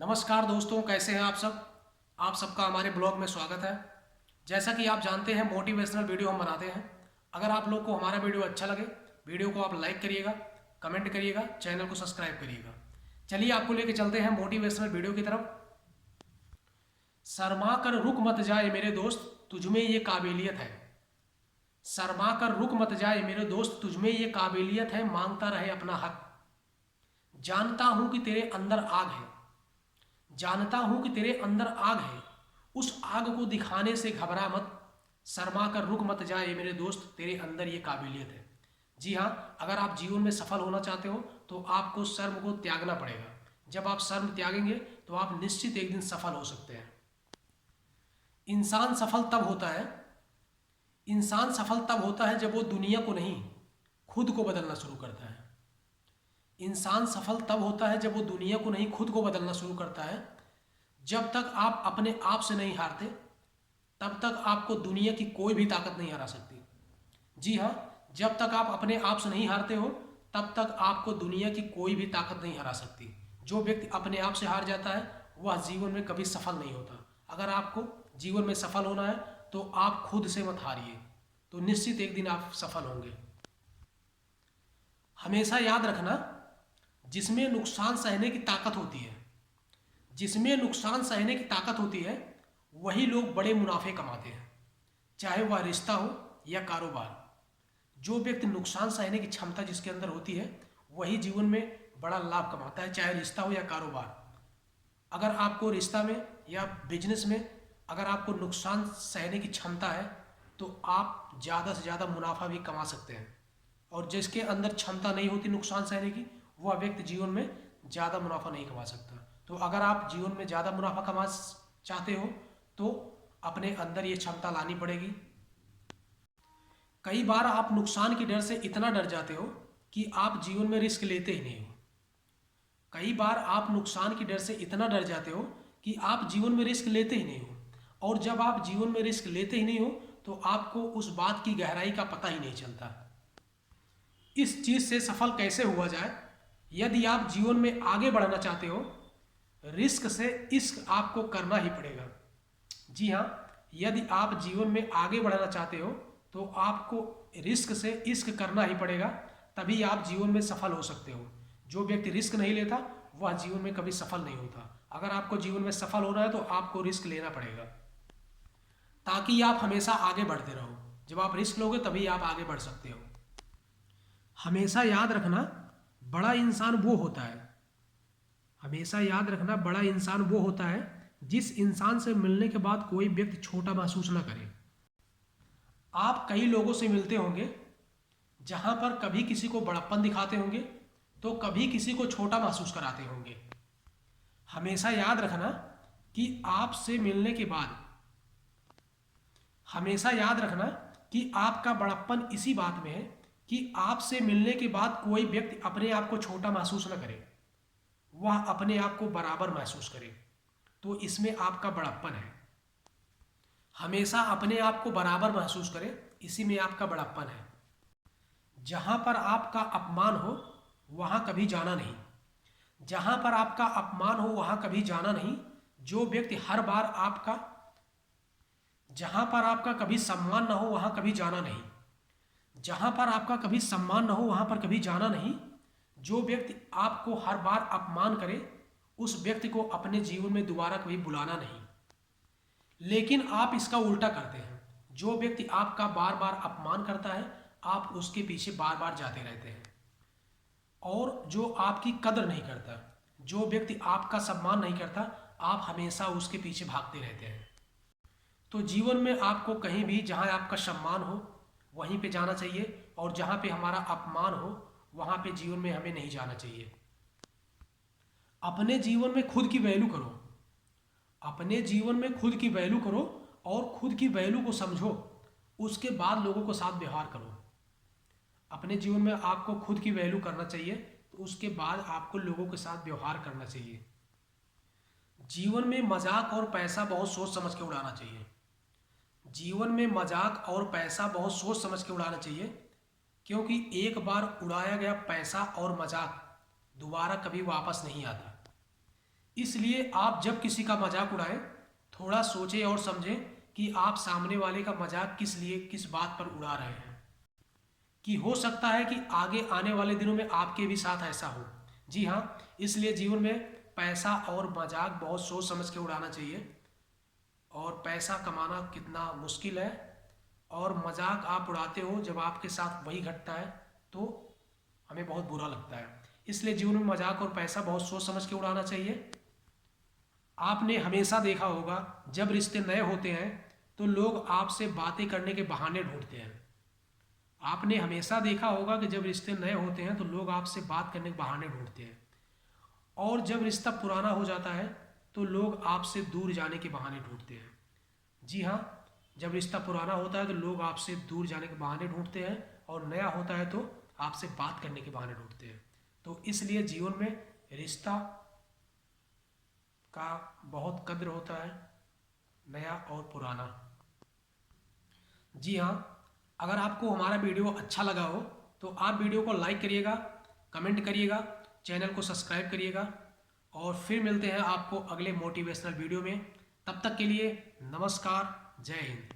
नमस्कार दोस्तों, कैसे हैं आप सब। आप सबका हमारे ब्लॉग में स्वागत है। जैसा कि आप जानते हैं, मोटिवेशनल वीडियो हम बनाते हैं। अगर आप लोग को हमारा वीडियो अच्छा लगे, वीडियो को आप लाइक करिएगा, कमेंट करिएगा, चैनल को सब्सक्राइब करिएगा। चलिए आपको लेके चलते हैं मोटिवेशनल वीडियो की तरफ। शर्मा कर रुक मत जाए मेरे दोस्त, तुझमें ये काबिलियत है। शर्मा कर रुक मत जाए मेरे दोस्त, तुझमें ये काबिलियत है, मांगता रहे अपना हक। जानता हूं कि तेरे अंदर आग है, जानता हूं कि तेरे अंदर आग है, उस आग को दिखाने से घबरा मत। शर्मा कर रुक मत जाए मेरे दोस्त, तेरे अंदर ये काबिलियत है। जी हाँ, अगर आप जीवन में सफल होना चाहते हो तो आपको शर्म को त्यागना पड़ेगा। जब आप शर्म त्यागेंगे तो आप निश्चित एक दिन सफल हो सकते हैं। इंसान सफल तब होता है इंसान सफल तब होता है जब वो दुनिया को नहीं, खुद को बदलना शुरू करता है। इंसान सफल तब होता है जब वो दुनिया को नहीं, खुद को बदलना शुरू करता है। जब तक आप अपने आप से नहीं हारते, तब तक आपको दुनिया की कोई भी ताकत नहीं हरा सकती। जी हाँ, जब तक आप अपने आप से नहीं हारते हो, तब तक आपको दुनिया की कोई भी ताकत नहीं हरा सकती। जो व्यक्ति अपने आप से हार जाता है वह जीवन में कभी सफल नहीं होता। अगर आपको जीवन में सफल होना है तो आप खुद से मत हारिए, तो निश्चित एक दिन आप सफल होंगे। हमेशा याद रखना, जिसमें नुकसान सहने की ताकत होती है जिसमें नुकसान सहने की ताकत होती है वही लोग बड़े मुनाफे कमाते हैं, चाहे वह रिश्ता हो या कारोबार। जो व्यक्ति नुकसान सहने की क्षमता जिसके अंदर होती है वही जीवन में बड़ा लाभ कमाता है, चाहे रिश्ता हो या कारोबार। अगर आपको रिश्ता में या बिजनेस में अगर आपको नुकसान सहने की क्षमता है तो आप ज़्यादा से ज़्यादा मुनाफा भी कमा सकते हैं। और जिसके अंदर क्षमता नहीं होती नुकसान सहने की, वह व्यक्ति जीवन में ज़्यादा मुनाफा नहीं कमा सकता। तो अगर आप जीवन में ज़्यादा मुनाफा कमा चाहते हो तो अपने अंदर ये क्षमता लानी पड़ेगी। कई बार आप नुकसान के डर से इतना डर जाते हो कि आप जीवन में रिस्क लेते ही नहीं हो। कई बार आप नुकसान के डर से इतना डर जाते हो कि आप जीवन में रिस्क लेते ही नहीं हो। और जब आप जीवन में रिस्क लेते ही नहीं हो तो आपको उस बात की गहराई का पता ही नहीं चलता। इस चीज़ से सफल कैसे हुआ जाए। यदि आप जीवन में आगे बढ़ना चाहते हो, रिस्क से इश्क आपको करना ही पड़ेगा। जी हाँ, यदि आप जीवन में आगे बढ़ना चाहते हो तो आपको रिस्क से इश्क करना ही पड़ेगा, तभी आप जीवन में सफल हो सकते हो। जो व्यक्ति रिस्क नहीं लेता वह जीवन में कभी सफल नहीं होता। अगर आपको जीवन में सफल होना है तो आपको रिस्क लेना पड़ेगा, ताकि आप हमेशा आगे बढ़ते रहो। जब आप रिस्क लोगे तभी आप आगे बढ़ सकते हो। हमेशा याद रखना, बड़ा इंसान वो होता है हमेशा याद रखना, बड़ा इंसान वो होता है जिस इंसान से मिलने के बाद कोई व्यक्ति छोटा महसूस ना करे। आप कई लोगों से मिलते होंगे जहां पर कभी किसी को बड़प्पन दिखाते होंगे तो कभी किसी को छोटा महसूस कराते होंगे। हमेशा याद रखना कि आपसे मिलने के बाद हमेशा याद रखना कि आपका बड़प्पन इसी बात में है कि आपसे मिलने के बाद कोई व्यक्ति अपने आप को छोटा महसूस न करे, वह अपने आप को बराबर महसूस करे। तो इसमें आपका बड़प्पन है। हमेशा अपने आप को बराबर महसूस करें, इसी में आपका बड़प्पन है। जहां पर आपका अपमान हो वहां कभी जाना नहीं। जहां पर आपका अपमान हो वहां कभी जाना नहीं। जो व्यक्ति हर बार आपका जहां पर आपका कभी सम्मान ना हो वहां कभी जाना नहीं। जहां पर आपका कभी सम्मान ना हो वहां पर कभी जाना नहीं। जो व्यक्ति आपको हर बार अपमान करे उस व्यक्ति को अपने जीवन में दोबारा कभी बुलाना नहीं। लेकिन आप इसका उल्टा करते हैं। जो व्यक्ति आपका बार बार अपमान करता है आप उसके पीछे बार बार जाते रहते हैं। और जो आपकी कदर नहीं करता, जो व्यक्ति आपका सम्मान नहीं करता, आप हमेशा उसके पीछे भागते रहते हैं। तो जीवन में आपको कहीं भी जहां आपका सम्मान हो वहीं पे जाना चाहिए, और जहां पे हमारा अपमान हो वहां पे जीवन में हमें नहीं जाना चाहिए। अपने जीवन में खुद की वैल्यू करो। अपने जीवन में खुद की वैल्यू करो और खुद की वैल्यू को समझो, उसके बाद लोगों के साथ व्यवहार करो। अपने जीवन में आपको खुद की वैल्यू करना चाहिए, तो उसके बाद आपको लोगों के साथ व्यवहार करना चाहिए। जीवन में मजाक और पैसा बहुत सोच समझ के उड़ाना चाहिए। जीवन में मजाक और पैसा बहुत सोच समझ के उड़ाना चाहिए, क्योंकि एक बार उड़ाया गया पैसा और मजाक दोबारा कभी वापस नहीं आता। इसलिए आप जब किसी का मजाक उड़ाएं, थोड़ा सोचें और समझें कि आप सामने वाले का मजाक किस लिए, किस बात पर उड़ा रहे हैं। कि हो सकता है कि आगे आने वाले दिनों में आपके भी साथ ऐसा हो। जी हाँ, इसलिए जीवन में पैसा और मजाक बहुत सोच समझ के उड़ाना चाहिए। और पैसा कमाना कितना मुश्किल है, और मजाक आप उड़ाते हो जब आपके साथ वही घटता है तो हमें बहुत बुरा लगता है। इसलिए जीवन में मजाक और पैसा बहुत सोच समझ के उड़ाना चाहिए। आपने हमेशा देखा होगा जब रिश्ते नए होते हैं तो लोग आपसे बातें करने के बहाने ढूंढते हैं। आपने हमेशा देखा होगा कि जब रिश्ते नए होते हैं तो लोग आपसे बात करने के बहाने ढूंढते हैं, और जब रिश्ता पुराना हो जाता है तो लोग आपसे दूर जाने के बहाने ढूंढते हैं। जी हाँ, जब रिश्ता पुराना होता है तो लोग आपसे दूर जाने के बहाने ढूंढते हैं, और नया होता है तो आपसे बात करने के बहाने ढूंढते हैं। तो इसलिए जीवन में रिश्ता का बहुत कद्र होता है, नया और पुराना। जी हाँ, अगर आपको हमारा वीडियो अच्छा लगा हो तो आप वीडियो को लाइक करिएगा, कमेंट करिएगा, चैनल को सब्सक्राइब करिएगा, और फिर मिलते हैं आपको अगले मोटिवेशनल वीडियो में। तब तक के लिए नमस्कार, जय हिंद।